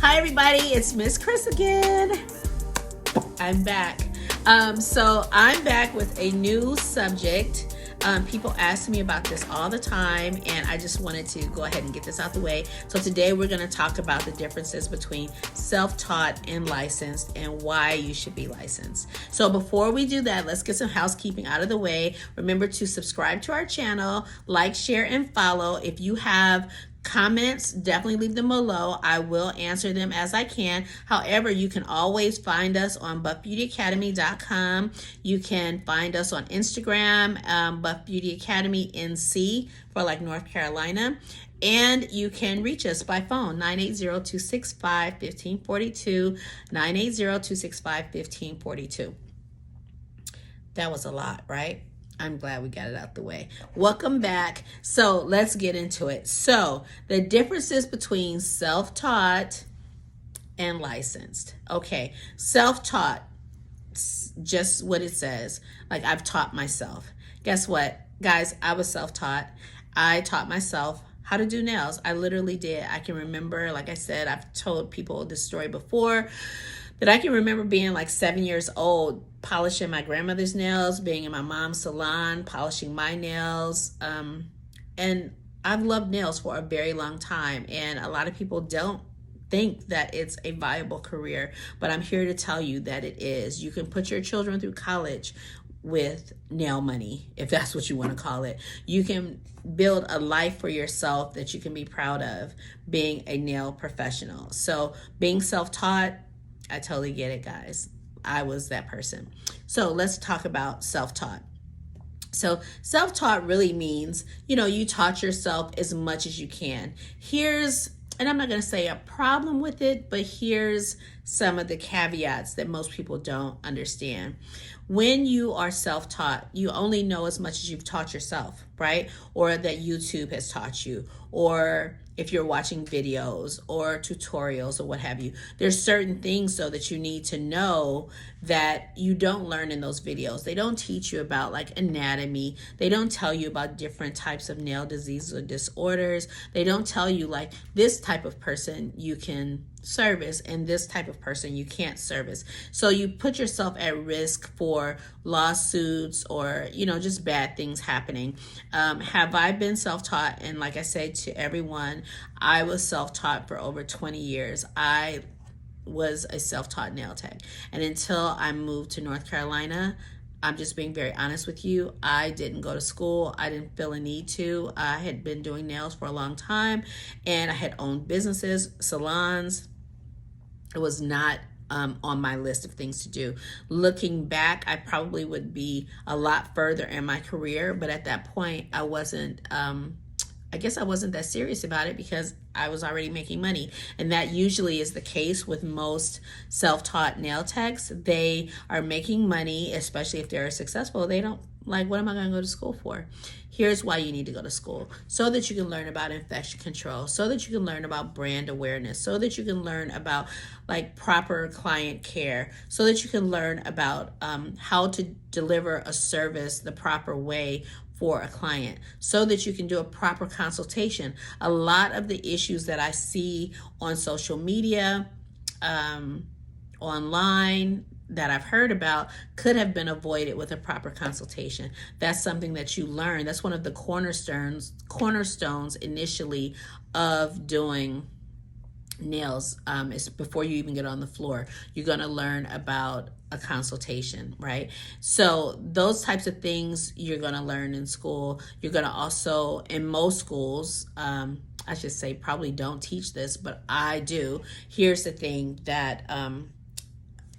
Hi everybody, it's Miss Chris again. I'm back. So I'm back with a new subject. People ask me about this all the time, and I just wanted to go ahead and get this out the way. So today we're going to talk about the differences between self-taught and licensed and why you should be licensed. So before we do that, let's get some housekeeping out of the way. Remember to subscribe to our channel, like, share, and follow. If you have comments, definitely leave them below. I will answer them as I can. However, you can always find us on BuffBeautyAcademy.com. You can find us on Instagram, BuffBeautyAcademy NC for like North Carolina. And you can reach us by phone, 980-265-1542, 980-265-1542. That was a lot, right? I'm glad we got it out the way. Welcome back. So let's get into it. So the differences between self-taught and licensed. Okay, self-taught, just what it says. Like, I've taught myself. Guess what, guys? I was self-taught. I taught myself how to do nails. I literally did. I can remember, like I said, I've told people this story before, that I can remember being like 7 years old, polishing my grandmother's nails, being in my mom's salon, polishing my nails. And I've loved nails for a very long time. And a lot of people don't think that it's a viable career, but I'm here to tell you that it is. You can put your children through college with nail money, if that's what you want to call it. You can build a life for yourself that you can be proud of being a nail professional. So being self-taught, I totally get it, guys. I was that person. So let's talk about self-taught. So self-taught really means, you taught yourself as much as you can. And I'm not going to say a problem with it, but here's some of the caveats that most people don't understand. When you are self-taught, you only know as much as you've taught yourself, right? Or that YouTube has taught you, or if you're watching videos or tutorials or what have you. There's certain things though that you need to know that you don't learn in those videos. They don't teach you about like anatomy. They don't tell you about different types of nail diseases or disorders. They don't tell you like this type of person you can service and this type of person you can't service. So you put yourself at risk for lawsuits or, just bad things happening. Have I been self-taught? And like I said to everyone, I was self-taught for over 20 years. I was a self-taught nail tech. And until I moved to North Carolina, I'm just being very honest with you, I didn't go to school. I didn't feel a need to. I had been doing nails for a long time, and I had owned businesses, salons. It was not on my list of things to do. Looking back, I probably would be a lot further in my career, but at that point, I wasn't that serious about it because I was already making money. And that usually is the case with most self-taught nail techs. They are making money, especially if they're successful. They don't like, what am I going to go to school for? Here's why you need to go to school. So that you can learn about infection control, so that you can learn about brand awareness, so that you can learn about like proper client care, so that you can learn about how to deliver a service the proper way for a client, so that you can do a proper consultation. A lot of the issues that I see on social media, online, that I've heard about could have been avoided with a proper consultation. That's something that you learn. That's one of the cornerstones initially of doing nails. Is before you even get on the floor, you're going to learn about a consultation, right? So those types of things you're going to learn in school. You're going to also, in most schools, I should say probably don't teach this, but I do. Here's the thing that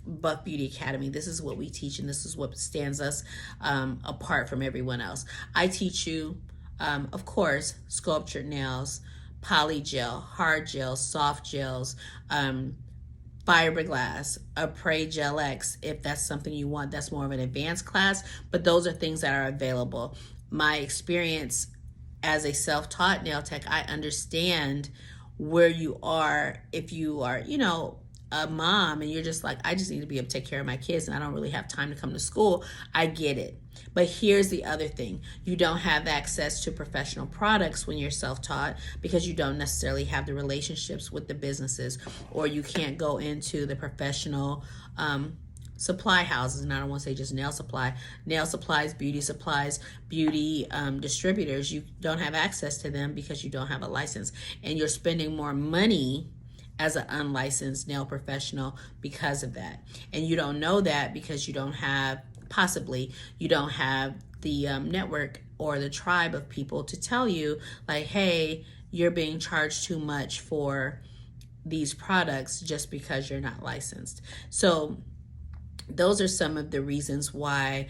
Buff Beauty Academy, this is what we teach, and this is what stands us apart from everyone else. I teach you, of course, sculptured nails, poly gel, hard gels, soft gels, fiberglass, Apres Gel X, if that's something you want. That's more of an advanced class, but those are things that are available. My experience as a self-taught nail tech, I understand where you are if you are, a mom and you're just like, I just need to be able to take care of my kids and I don't really have time to come to school, I get it. But here's the other thing. You don't have access to professional products when you're self-taught because you don't necessarily have the relationships with the businesses, or you can't go into the professional supply houses. And I don't want to say just nail supplies, beauty distributors. You don't have access to them because you don't have a license, and you're spending more money as an unlicensed nail professional because of that. And you don't know that because you don't have the network or the tribe of people to tell you, like, hey, you're being charged too much for these products just because you're not licensed. So those are some of the reasons why,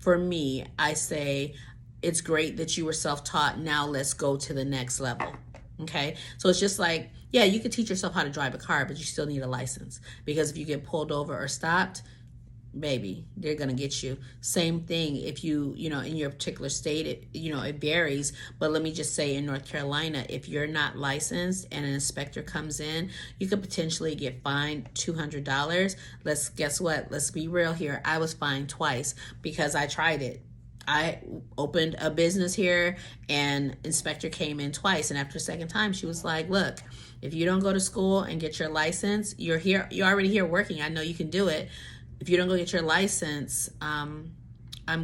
for me, I say it's great that you were self-taught. Now let's go to the next level. Okay, so it's just like, yeah, you can teach yourself how to drive a car, but you still need a license, because if you get pulled over or stopped, baby, they're going to get you. Same thing if you know, in your particular state, it varies. But let me just say, in North Carolina, if you're not licensed and an inspector comes in, you could potentially get fined $200. Guess what? Let's be real here. I was fined twice because I tried it. I opened a business here and inspector came in twice. And after the second time, she was like, look, if you don't go to school and get your license, you're already here working. I know you can do it. If you don't go get your license, I'm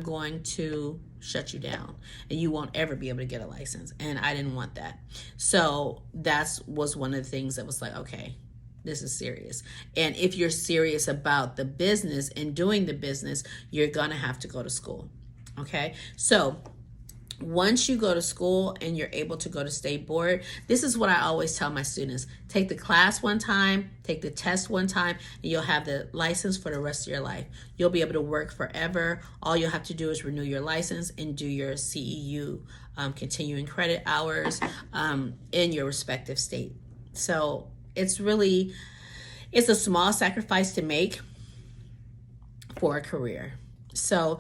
going to shut you down and you won't ever be able to get a license. And I didn't want that. So that was one of the things that was like, okay, this is serious. And if you're serious about the business and doing the business, you're going to have to go to school. Okay. So once you go to school and you're able to go to state board, this is what I always tell my students: take the class one time, take the test one time, and you'll have the license for the rest of your life. You'll be able to work forever. All you'll have to do is renew your license and do your CEU, continuing credit hours, in your respective state. So it's a small sacrifice to make for a career. So,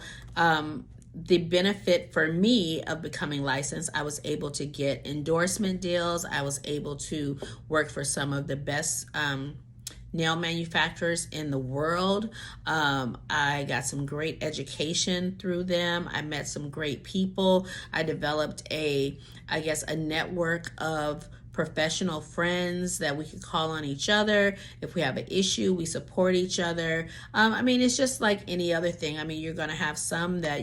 the benefit for me of becoming licensed, I was able to get endorsement deals. I was able to work for some of the best nail manufacturers in the world. I got some great education through them. I met some great people. I developed a network of professional friends that we could call on each other. If we have an issue, we support each other. It's just like any other thing. You're going to have some that,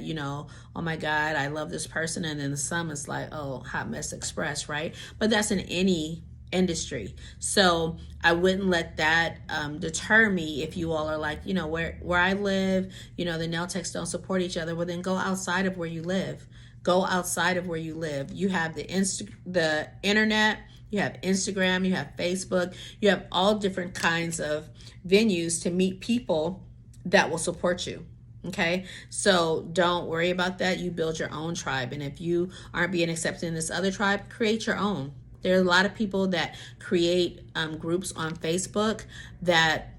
oh my God, I love this person. And then some is like, oh, hot mess express, right? But that's in any industry. So I wouldn't let that deter me. If you all are like, where I live, the nail techs don't support each other, well, then go outside of where you live. Go outside of where you live. You have the internet, you have Instagram, you have Facebook, you have all different kinds of venues to meet people that will support you. Okay, so don't worry about that. You build your own tribe. And if you aren't being accepted in this other tribe, create your own. There are a lot of people that create groups on Facebook that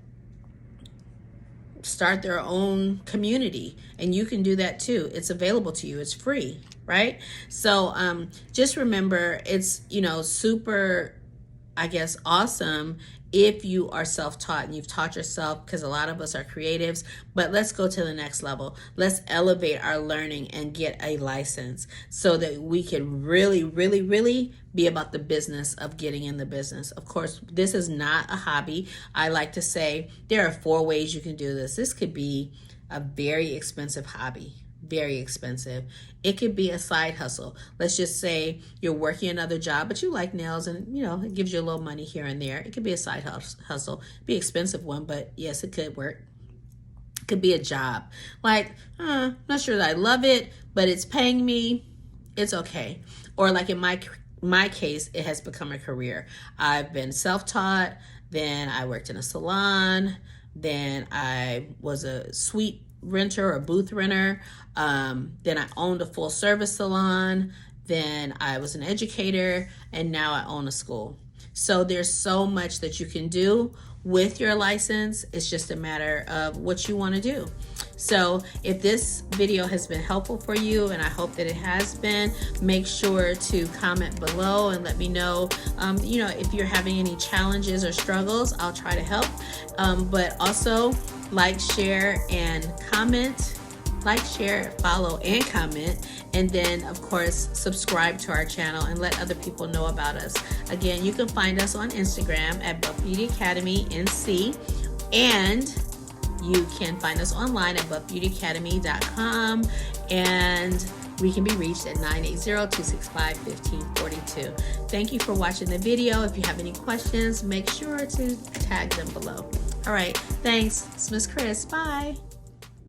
start their own community, and you can do that too. It's available to you. It's free, right? So just remember, it's super, awesome if you are self-taught and you've taught yourself, because a lot of us are creatives. But let's go to the next level. Let's elevate our learning and get a license so that we can really, really, really be about the business of getting in the business. Of course, this is not a hobby. I like to say there are 4 ways you can do this. This could be a very expensive hobby. Very expensive. It could be a side hustle. Let's just say you're working another job, but you like nails and, it gives you a little money here and there. It could be a side hustle. Be an expensive one, but yes, it could work. It could be a job. Like, not sure that I love it, but it's paying me. It's okay. Or like in my case, it has become a career. I've been self-taught. Then I worked in a salon. Then I was a suite renter or booth renter. Then I owned a full service salon. Then I was an educator, and now I own a school. So there's so much that you can do with your license. It's just a matter of what you want to do. So if this video has been helpful for you, and I hope that it has been, make sure to comment below and let me know, if you're having any challenges or struggles. I'll try to help. But also like, share, and comment. Like, share, follow, and comment. And then, of course, subscribe to our channel and let other people know about us. Again, you can find us on Instagram at BuffBeautyAcademy NC. And you can find us online at BuffBeautyAcademy.com. And we can be reached at 980-265-1542. Thank you for watching the video. If you have any questions, make sure to tag them below. All right, thanks. It's Miss Chris. Bye.